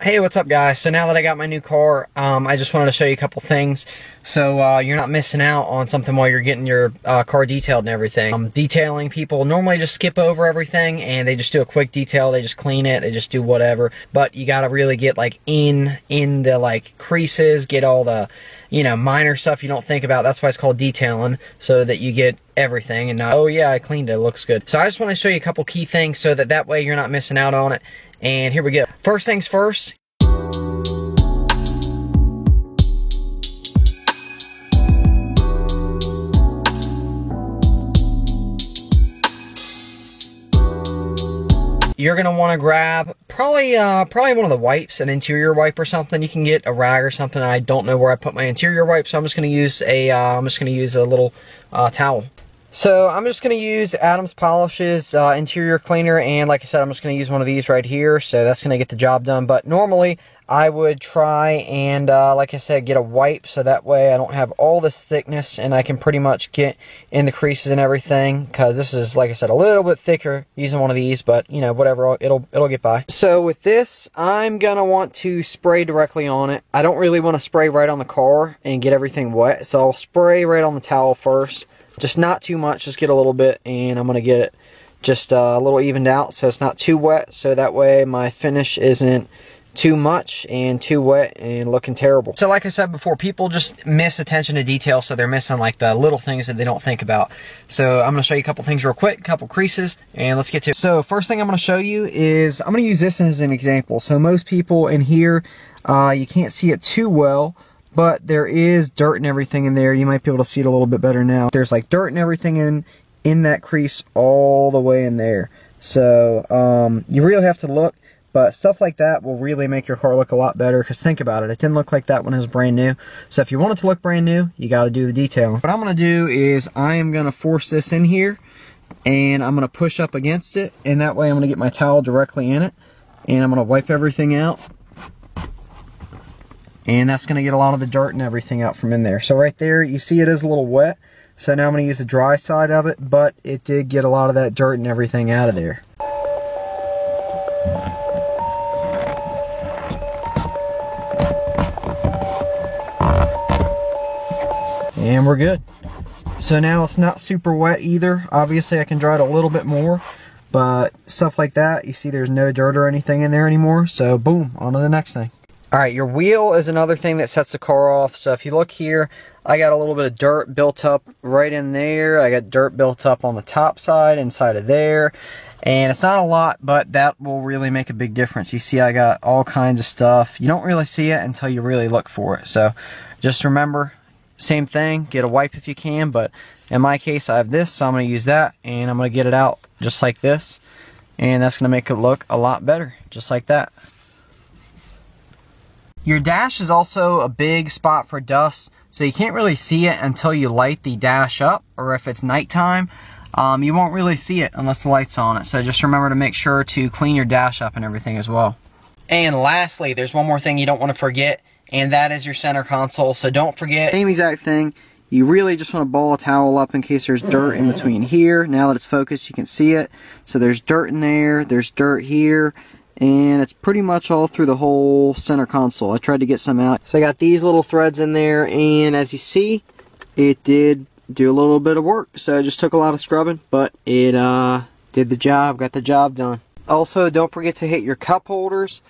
Hey, what's up guys? So now that I got my new car, I just wanted to show you a couple things so you're not missing out on something while you're getting your car detailed and everything. Detailing, people normally just skip over everything and they just do a quick detail, they just clean it, they just do whatever, but you gotta really get like in the like creases, get all the, you know, minor stuff you don't think about. That's why it's called detailing, so that you get everything and not, oh yeah, I cleaned it, it looks good. So I just want to show you a couple key things so that way you're not missing out on it. And here we go. First things first. You're gonna want to grab probably one of the wipes, an interior wipe or something. You can get a rag or something. I don't know where I put my interior wipe, so I'm just gonna use a little towel. So I'm just gonna use Adams Polish's interior cleaner, and like I said, I'm just gonna use one of these right here. So that's gonna get the job done. But normally I would try and like I said, get a wipe so that way I don't have all this thickness and I can pretty much get in the creases and everything, because this is, like I said, a little bit thicker using one of these, but you know, whatever, it'll get by. So with this, I'm gonna want to spray directly on it. I don't really want to spray right on the car and get everything wet, so I'll spray right on the towel first. Just not too much, just get a little bit, and I'm gonna get it just a little evened out so it's not too wet, so that way my finish isn't too much and too wet and looking terrible. So like I said before, people just miss attention to detail, so they're missing like the little things that they don't think about. So I'm gonna show you a couple things real quick, a couple creases, and let's get to it. So first thing I'm gonna show you is, I'm gonna use this as an example. So most people in here, you can't see it too well, but there is dirt and everything in there. You might be able to see it a little bit better now. There's like dirt and everything in that crease all the way in there. So you really have to look, but stuff like that will really make your car look a lot better, because think about it, it didn't look like that when it was brand new. So if you want it to look brand new, you got to do the detailing. What I'm going to do is I am going to force this in here, and I'm going to push up against it, and that way I'm going to get my towel directly in it, and I'm going to wipe everything out. And that's going to get a lot of the dirt and everything out from in there. So right there, you see it is a little wet. So now I'm going to use the dry side of it, but it did get a lot of that dirt and everything out of there. And we're good. So now it's not super wet either. Obviously I can dry it a little bit more, but stuff like that, you see there's no dirt or anything in there anymore. So boom, on to the next thing. Alright, your wheel is another thing that sets the car off. So if you look here, I got a little bit of dirt built up right in there. I got dirt built up on the top side, inside of there. And it's not a lot, but that will really make a big difference. You see I got all kinds of stuff. You don't really see it until you really look for it. So just remember, same thing, get a wipe if you can. But in my case, I have this, so I'm going to use that. And I'm going to get it out just like this. And that's going to make it look a lot better, just like that. Your dash is also a big spot for dust, so you can't really see it until you light the dash up, or if it's nighttime, you won't really see it unless the light's on it. So just remember to make sure to clean your dash up and everything as well. And lastly, there's one more thing you don't want to forget, and that is your center console. So don't forget, same exact thing, you really just want to ball a towel up in case there's dirt in between here. Now that it's focused, you can see it. So there's dirt in there, there's dirt here, and it's pretty much all through the whole center console. I tried to get some out. So I got these little threads in there, and as you see, it did do a little bit of work. So it just took a lot of scrubbing, but it did the job, got the job done. Also, don't forget to hit your cup holders,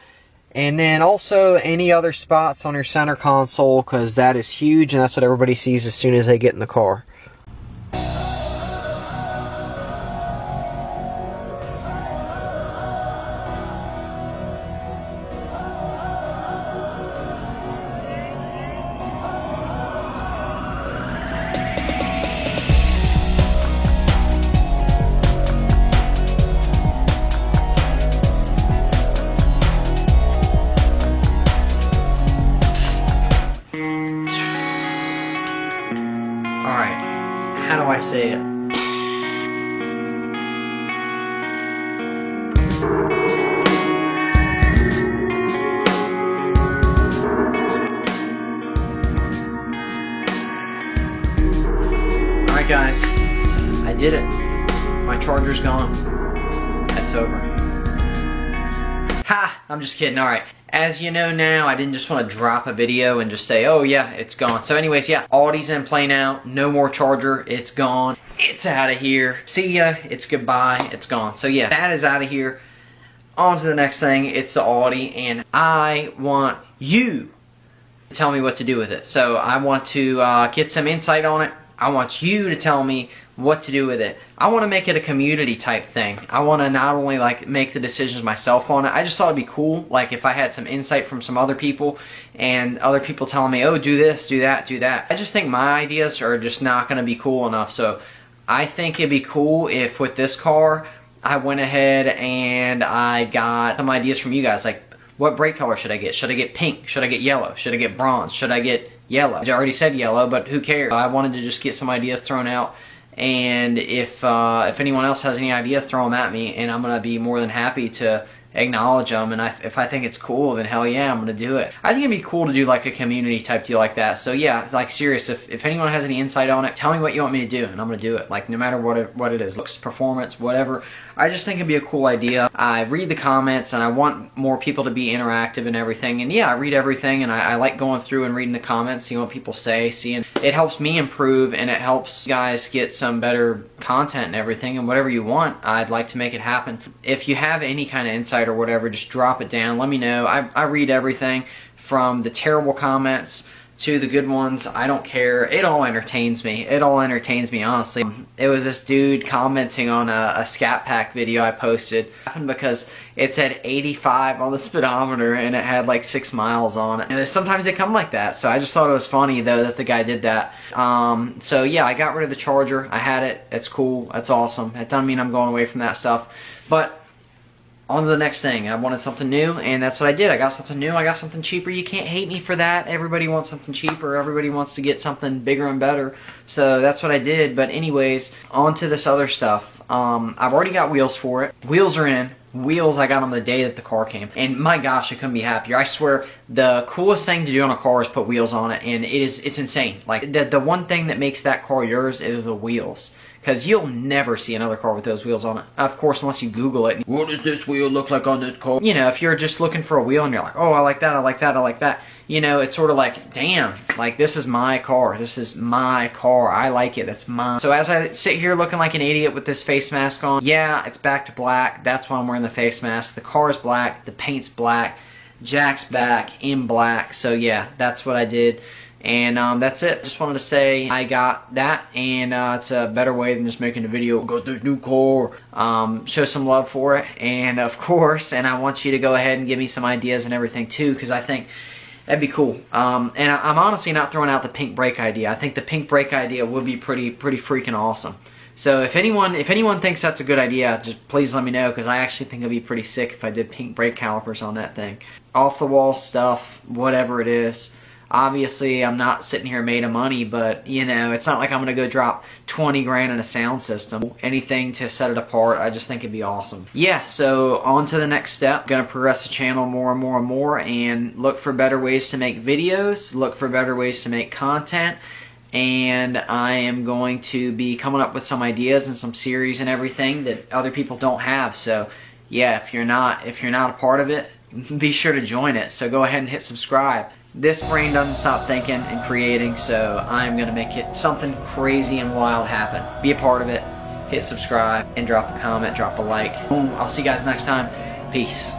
and then also any other spots on your center console, because that is huge, and that's what everybody sees as soon as they get in the car. Alright, how do I say it? Alright guys, I did it. My charger's gone. That's over. Ha! I'm just kidding, alright. as you know now, I didn't just want to drop a video and just say, oh yeah, it's gone. So anyways, yeah, Audi's in play now. No more Charger. It's gone. It's out of here. See ya. It's goodbye. It's gone. So yeah, that is out of here. On to the next thing. It's the Audi, and I want you to tell me what to do with it. So I want to get some insight on it. I want you to tell me what to do with it. I want to make it a community type thing. I want to not only like make the decisions myself on it. I just thought it'd be cool, like if I had some insight from some other people, and other people telling me, oh, do this, do that, do that. I just think my ideas are just not going to be cool enough. So I think it'd be cool if with this car, I went ahead and I got some ideas from you guys, like what brake color should I get? Should I get pink? Should I get yellow? Should I get bronze? Should I get yellow? I already said yellow, but who cares? I wanted to just get some ideas thrown out, and if anyone else has any ideas, throw them at me, and I'm gonna be more than happy to acknowledge them. And if I think it's cool, then hell yeah, I'm gonna do it. I think it'd be cool to do like a community type deal like that. So yeah, like serious, if anyone has any insight on it, tell me what you want me to do, and I'm gonna do it. Like no matter what it is, looks, performance, whatever. I just think it'd be a cool idea. I read the comments, and I want more people to be interactive and everything. And yeah, I read everything, and I like going through and reading the comments, seeing what people say, seeing it helps me improve, and it helps you guys get some better content and everything. And whatever you want, I'd like to make it happen. If you have any kind of insight or whatever, just drop it down. Let me know. I read everything from the terrible comments to the good ones. I don't care. It all entertains me. It all entertains me, honestly. It was this dude commenting on a Scat Pack video I posted because it said 85 on the speedometer and it had like 6 miles on it. And sometimes they come like that. So I just thought it was funny though that the guy did that. So yeah, I got rid of the Charger. I had it. It's cool. That's awesome. It doesn't mean I'm going away from that stuff. But on to the next thing. I wanted something new, and that's what I did. I got something new. I got something cheaper. You can't hate me for that. Everybody wants something cheaper. Everybody wants to get something bigger and better. So that's what I did. But anyways, on to this other stuff. I've already got wheels for it. Wheels are in. Wheels I got on the day that the car came. And my gosh, I couldn't be happier. I swear, the coolest thing to do on a car is put wheels on it. And it's insane. Like, the one thing that makes that car yours is the wheels. Because you'll never see another car with those wheels on it. Of course, unless you Google it. What does this wheel look like on this car? You know, if you're just looking for a wheel and you're like, oh, I like that, I like that, I like that. You know, it's sort of like, damn, like this is my car. This is my car. I like it. That's mine. So as I sit here looking like an idiot with this face mask on, yeah, it's back to black. That's why I'm wearing the face mask. The car is black. The paint's black. Jack's back in black. So yeah, that's what I did. And that's it. Just wanted to say I got that, and it's a better way than just making a video. Got the new car. Show some love for it, and of course, and I want you to go ahead and give me some ideas and everything too, because I think that'd be cool. And I'm honestly not throwing out the pink brake idea. I think the pink brake idea would be pretty freaking awesome. So if anyone thinks that's a good idea, just please let me know, because I actually think it'd be pretty sick if I did pink brake calipers on that thing. Off the wall stuff, whatever it is. Obviously, I'm not sitting here made of money, but, you know, it's not like I'm going to go drop 20 grand in a sound system. Anything to set it apart, I just think it'd be awesome. Yeah, so on to the next step. Going to progress the channel more and more and more, and look for better ways to make videos, look for better ways to make content, and I am going to be coming up with some ideas and some series and everything that other people don't have. So, yeah, if you're not a part of it, be sure to join it. So go ahead and hit subscribe. This brain doesn't stop thinking and creating, so I'm going to make it something crazy and wild happen. Be a part of it, hit subscribe, and drop a comment, drop a like. Boom, I'll see you guys next time. Peace.